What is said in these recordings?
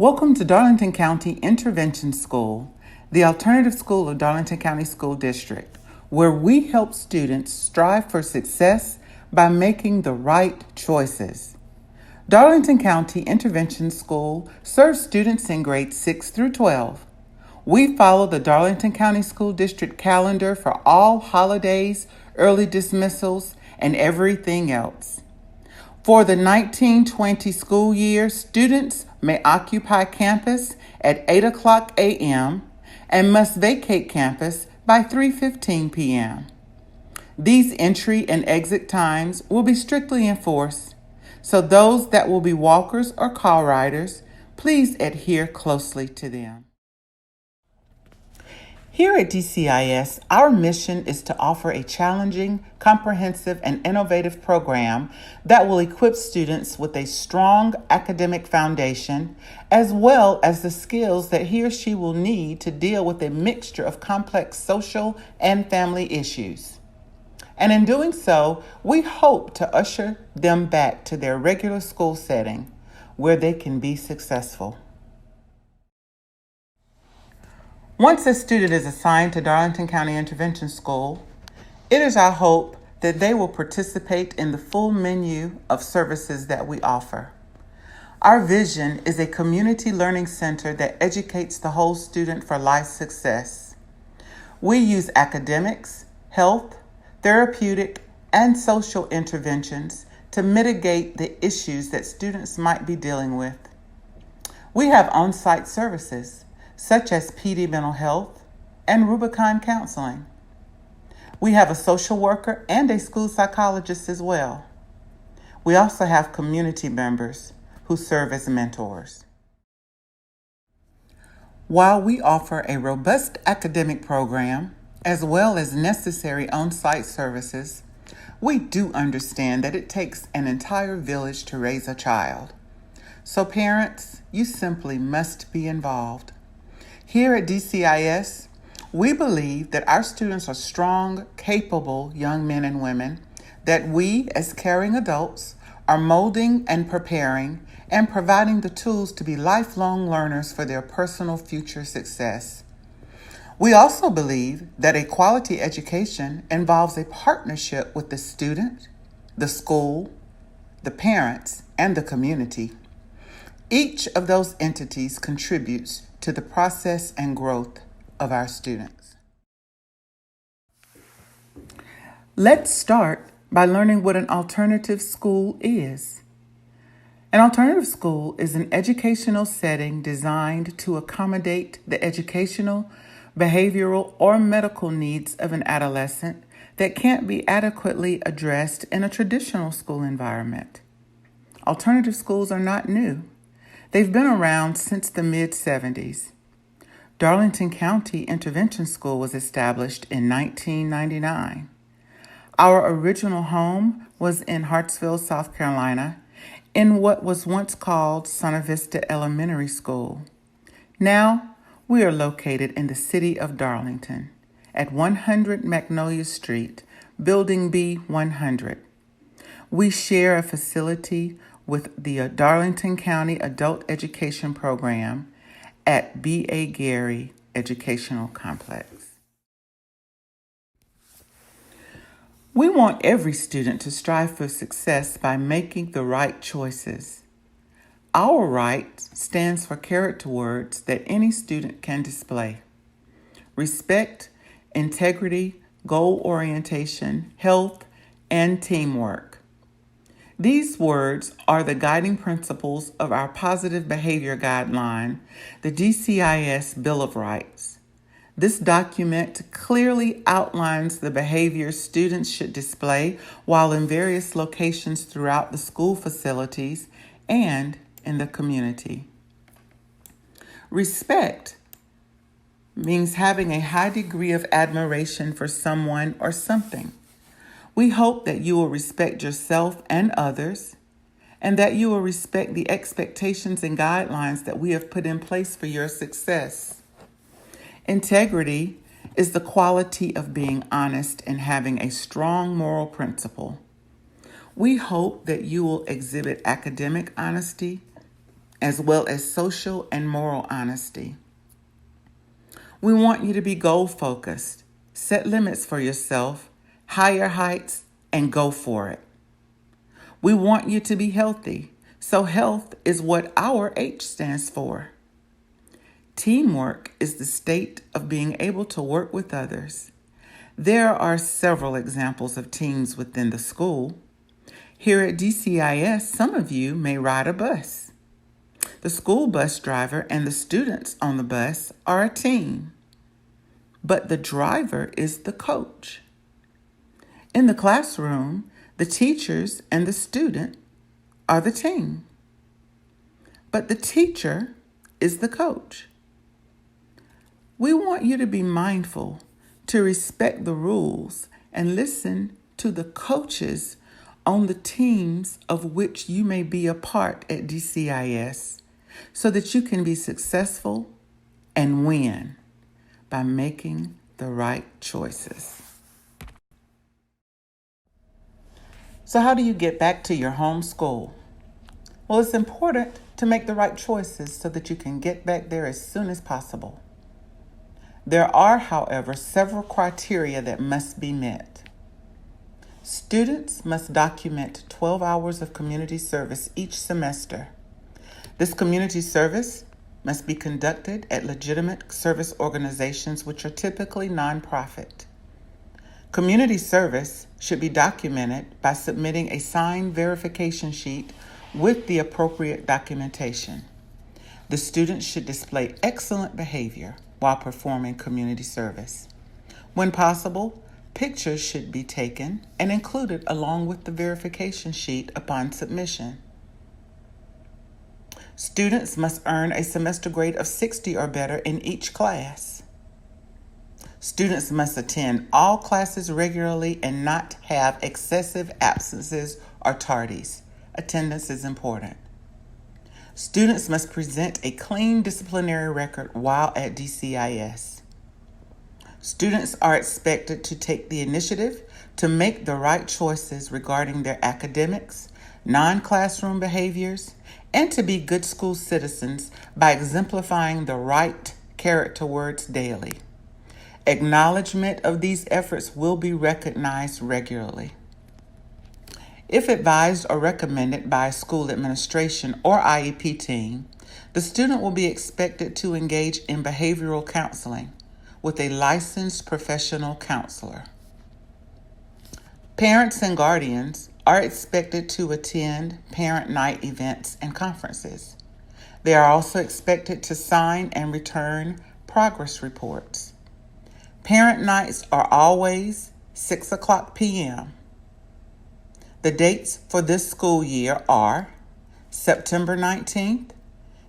Welcome to Darlington County Intervention School, the alternative school of Darlington County School District, where we help students strive for success by making the right choices. Darlington County Intervention School serves students in grades 6 through 12. We follow the Darlington County School District calendar for all holidays, early dismissals, and everything else. For the 1920 school year, students may occupy campus at 8 o'clock a.m. and must vacate campus by 3:15 p.m. These entry and exit times will be strictly enforced, so those that will be walkers or car riders, please adhere closely to them. Here at DCIS, our mission is to offer a challenging, comprehensive, and innovative program that will equip students with a strong academic foundation, as well as the skills that he or she will need to deal with a mixture of complex social and family issues. And in doing so, we hope to usher them back to their regular school setting, where they can be successful. Once a student is assigned to Darlington County Intervention School, it is our hope that they will participate in the full menu of services that we offer. Our vision is a community learning center that educates the whole student for life success. We use academics, health, therapeutic, and social interventions to mitigate the issues that students might be dealing with. We have on-site services such as PD mental health and Rubicon counseling. We have a social worker and a school psychologist as well. We also have community members who serve as mentors. While we offer a robust academic program as well as necessary on-site services, we do understand that it takes an entire village to raise a child. So parents, you simply must be involved. Here at DCIS, we believe that our students are strong, capable young men and women that we, as caring adults, are molding and preparing and providing the tools to be lifelong learners for their personal future success. We also believe that a quality education involves a partnership with the student, the school, the parents, and the community. Each of those entities contributes to the process and growth of our students. Let's start by learning what an alternative school is. An alternative school is an educational setting designed to accommodate the educational, behavioral, or medical needs of an adolescent that can't be adequately addressed in a traditional school environment. Alternative schools are not new. They've been around since the mid-70s. Darlington County Intervention School was established in 1999. Our original home was in Hartsville, South Carolina, in what was once called Santa Vista Elementary School. Now, we are located in the city of Darlington at 100 Magnolia Street, Building B100. We share a facility with the Darlington County Adult Education Program at B.A. Gary Educational Complex. We want every student to strive for success by making the right choices. Our right stands for character words that any student can display: respect, integrity, goal orientation, health, and teamwork. These words are the guiding principles of our positive behavior guideline, the DCIS Bill of Rights. This document clearly outlines the behaviors students should display while in various locations throughout the school facilities and in the community. Respect means having a high degree of admiration for someone or something. We hope that you will respect yourself and others, and that you will respect the expectations and guidelines that we have put in place for your success. Integrity is the quality of being honest and having a strong moral principle. We hope that you will exhibit academic honesty, as well as social and moral honesty. We want you to be goal-focused, set limits for yourself, higher heights, and go for it. We want you to be healthy, so health is what our H stands for. Teamwork is the state of being able to work with others. There are several examples of teams within the school. Here at DCIS, some of you may ride a bus. The school bus driver and the students on the bus are a team, but the driver is the coach. In the classroom, the teachers and the student are the team, but the teacher is the coach. We want you to be mindful, to respect the rules, and listen to the coaches on the teams of which you may be a part at DCIS so that you can be successful and win by making the right choices. So how do you get back to your home school? Well, it's important to make the right choices so that you can get back there as soon as possible. There are, however, several criteria that must be met. Students must document 12 hours of community service each semester. This community service must be conducted at legitimate service organizations, which are typically nonprofit. Community service should be documented by submitting a signed verification sheet with the appropriate documentation. The students should display excellent behavior while performing community service. When possible, pictures should be taken and included along with the verification sheet upon submission. Students must earn a semester grade of 60 or better in each class. Students must attend all classes regularly and not have excessive absences or tardies. Attendance is important. Students must present a clean disciplinary record while at DCIS. Students are expected to take the initiative to make the right choices regarding their academics, non-classroom behaviors, and to be good school citizens by exemplifying the right character words daily. Acknowledgement of these efforts will be recognized regularly. If advised or recommended by a school administration or IEP team, the student will be expected to engage in behavioral counseling with a licensed professional counselor. Parents and guardians are expected to attend parent night events and conferences. They are also expected to sign and return progress reports. Parent nights are always 6:00 p.m. The dates for this school year are September 19th,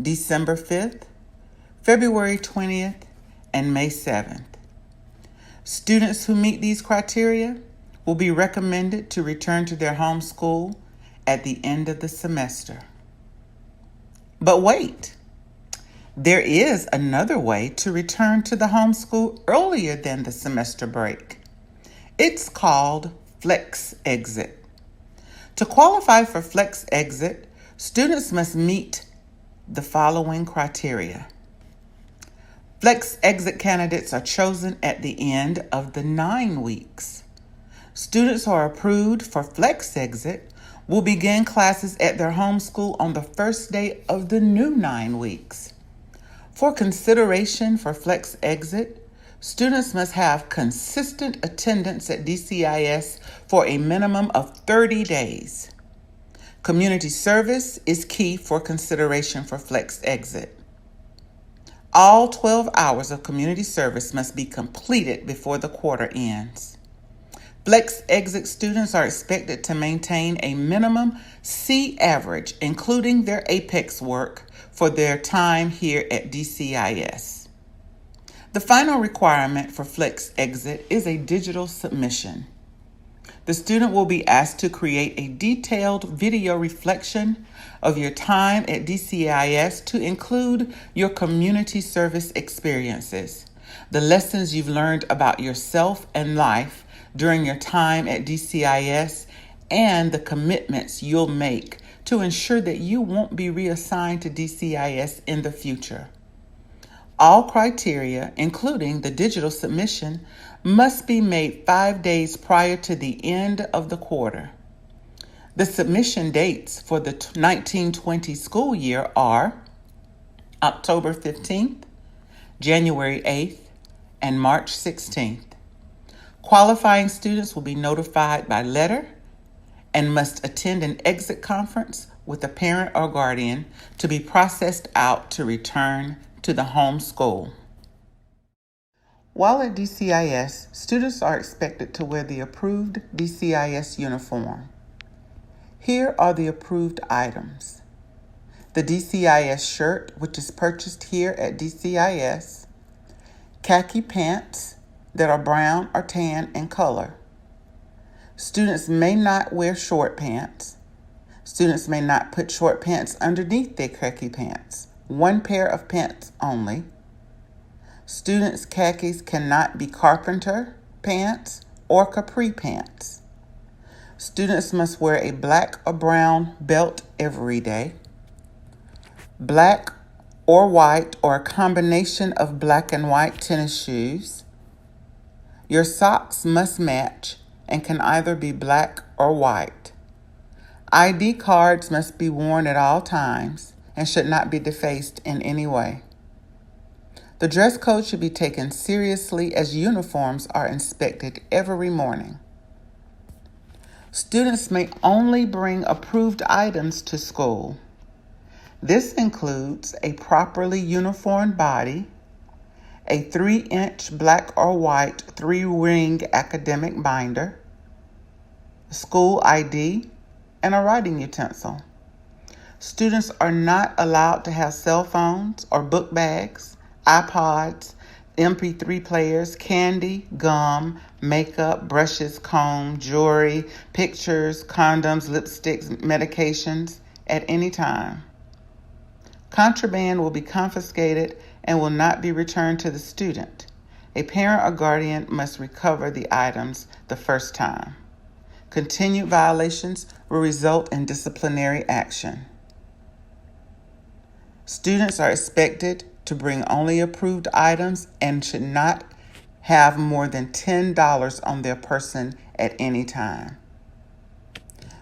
December 5th, February 20th, and May 7th. Students who meet these criteria will be recommended to return to their home school at the end of the semester. But wait, there is another way to return to the home school earlier than the semester break. It's called Flex Exit. To qualify for Flex Exit, students must meet the following criteria. Flex Exit candidates are chosen at the end of the 9 weeks. Students who are approved for Flex Exit will begin classes at their home school on the first day of the new 9 weeks. For consideration for Flex Exit, students must have consistent attendance at DCIS for a minimum of 30 days. Community service is key for consideration for Flex Exit. All 12 hours of community service must be completed before the quarter ends. Flex Exit students are expected to maintain a minimum C average, including their APEX work, for their time here at DCIS. The final requirement for Flex Exit is a digital submission. The student will be asked to create a detailed video reflection of your time at DCIS to include your community service experiences, the lessons you've learned about yourself and life during your time at DCIS, and the commitments you'll make to ensure that you won't be reassigned to DCIS in the future. All criteria, including the digital submission, must be made 5 days prior to the end of the quarter. The submission dates for the 1920 school year are October 15th, January 8th, and March 16th. Qualifying students will be notified by letter and must attend an exit conference with a parent or guardian to be processed out to return to the home school. While at DCIS, students are expected to wear the approved DCIS uniform. Here are the approved items: the DCIS shirt, which is purchased here at DCIS, khaki pants that are brown or tan in color. Students may not wear short pants. Students may not put short pants underneath their khaki pants. One pair of pants only. Students' khakis cannot be carpenter pants or capri pants. Students must wear a black or brown belt every day. Black or white or a combination of black and white tennis shoes. Your socks must match and can either be black or white. ID cards must be worn at all times and should not be defaced in any way. The dress code should be taken seriously as uniforms are inspected every morning. Students may only bring approved items to school. This includes a properly uniformed body, a 3-inch black or white 3-ring academic binder, school ID, and a writing utensil. Students are not allowed to have cell phones or book bags, iPods, MP3 players, candy, gum, makeup, brushes, comb, jewelry, pictures, condoms, lipsticks, medications at any time. Contraband will be confiscated and will not be returned to the student. A parent or guardian must recover the items the first time. Continued violations will result in disciplinary action. Students are expected to bring only approved items and should not have more than $10 on their person at any time.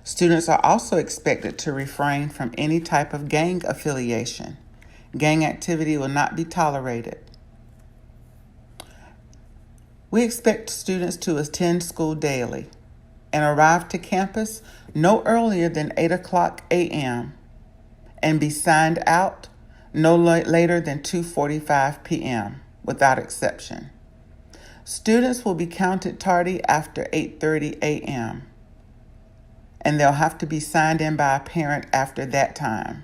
Students are also expected to refrain from any type of gang affiliation. Gang activity will not be tolerated. We expect students to attend school daily and arrive to campus no earlier than 8 o'clock a.m. and be signed out no later than 2:45 p.m. without exception. Students will be counted tardy after 8:30 a.m. and they'll have to be signed in by a parent after that time.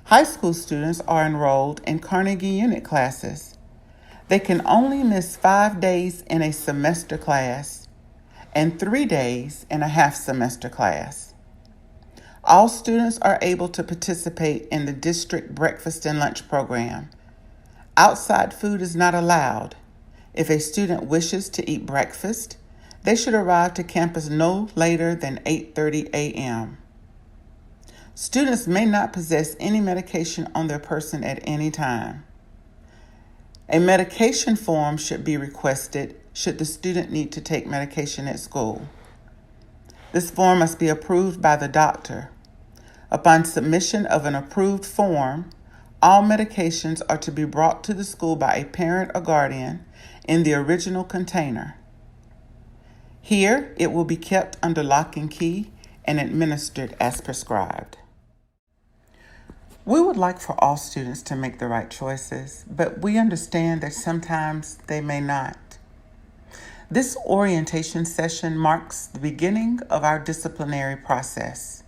High school students are enrolled in Carnegie Unit classes. They can only miss 5 days in a semester class and 3 days in a half semester class. All students are able to participate in the district breakfast and lunch program. Outside food is not allowed. If a student wishes to eat breakfast, they should arrive to campus no later than 8:30 a.m. Students may not possess any medication on their person at any time. A medication form should be requested should the student need to take medication at school. This form must be approved by the doctor. Upon submission of an approved form, all medications are to be brought to the school by a parent or guardian in the original container. Here, it will be kept under lock and key and administered as prescribed. We would like for all students to make the right choices, but we understand that sometimes they may not. This orientation session marks the beginning of our disciplinary process.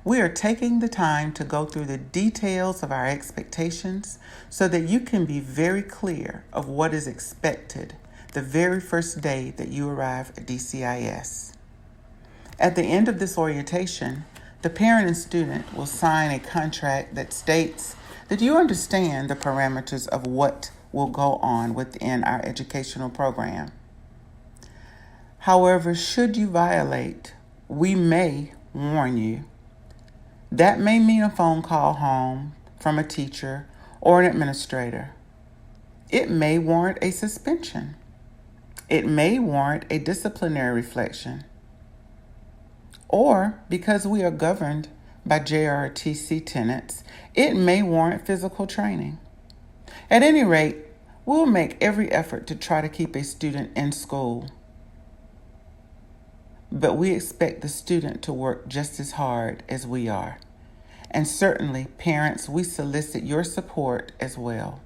We are taking the time to go through the details of our expectations so that you can be very clear of what is expected the very first day that you arrive at DCIS. At the end of this orientation, the parent and student will sign a contract that states that you understand the parameters of what will go on within our educational program. However, should you violate, we may warn you. That may mean a phone call home from a teacher or an administrator. It may warrant a suspension. It may warrant a disciplinary reflection. Or, because we are governed by JRTC tenets, it may warrant physical training. At any rate, we'll make every effort to try to keep a student in school. But we expect the student to work just as hard as we are. And certainly, parents, we solicit your support as well.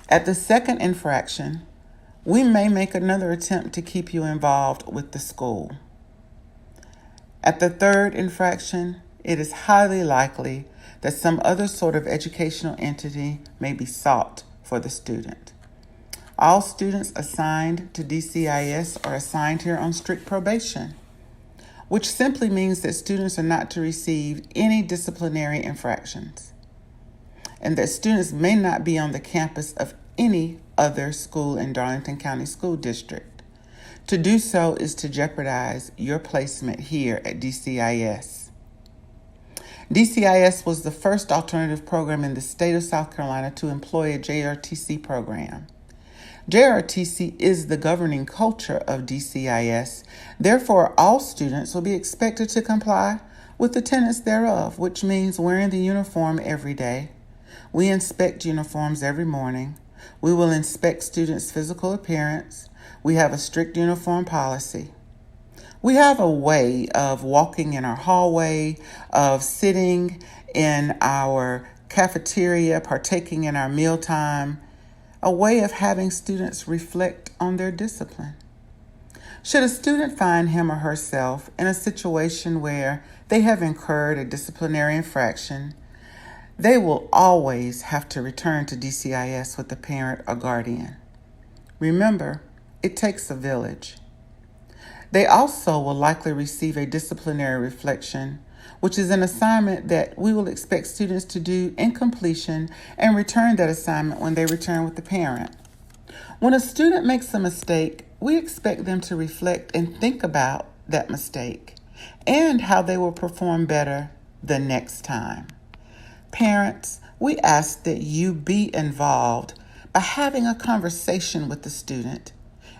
At the second infraction, we may make another attempt to keep you involved with the school. At the third infraction, it is highly likely that some other sort of educational entity may be sought for the student. All students assigned to DCIS are assigned here on strict probation, which simply means that students are not to receive any disciplinary infractions, and that students may not be on the campus of any other school in Darlington County School District. To do so is to jeopardize your placement here at DCIS. DCIS was the first alternative program in the state of South Carolina to employ a JRTC program. JRTC is the governing culture of DCIS. Therefore, all students will be expected to comply with the tenets thereof, which means wearing the uniform every day. We inspect uniforms every morning. We will inspect students' physical appearance. We have a strict uniform policy. We have a way of walking in our hallway, of sitting in our cafeteria, partaking in our mealtime, a way of having students reflect on their discipline. Should a student find him or herself in a situation where they have incurred a disciplinary infraction, they will always have to return to DCIS with a parent or guardian. Remember, it takes a village. They also will likely receive a disciplinary reflection, which is an assignment that we will expect students to do in completion and return that assignment when they return with the parent. When a student makes a mistake, we expect them to reflect and think about that mistake and how they will perform better the next time. Parents, we ask that you be involved by having a conversation with the student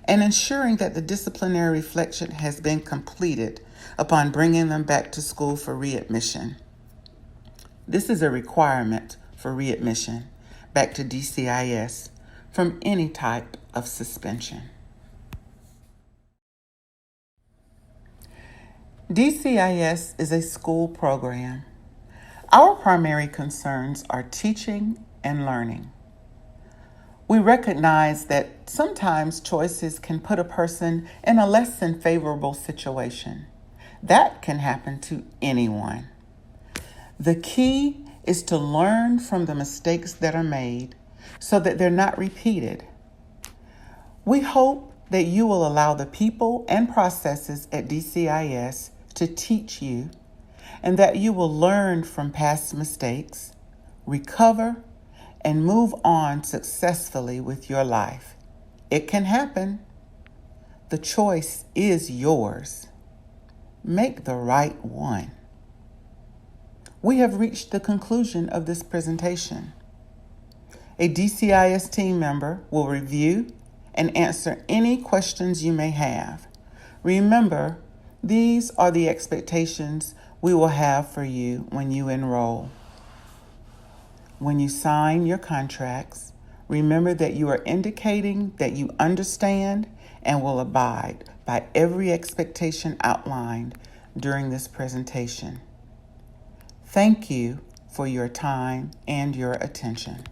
and ensuring that the disciplinary reflection has been completed upon bringing them back to school for readmission. This is a requirement for readmission back to DCIS from any type of suspension. DCIS is a school program. Our primary concerns are teaching and learning. We recognize that sometimes choices can put a person in a less than favorable situation. That can happen to anyone. The key is to learn from the mistakes that are made so that they're not repeated. We hope that you will allow the people and processes at DCIS to teach you, and that you will learn from past mistakes, recover, and move on successfully with your life. It can happen. The choice is yours. Make the right one. We have reached the conclusion of this presentation. A DCIS team member will review and answer any questions you may have. Remember, these are the expectations we will have for you when you enroll. When you sign your contracts, remember that you are indicating that you understand and will abide by every expectation outlined during this presentation. Thank you for your time and your attention.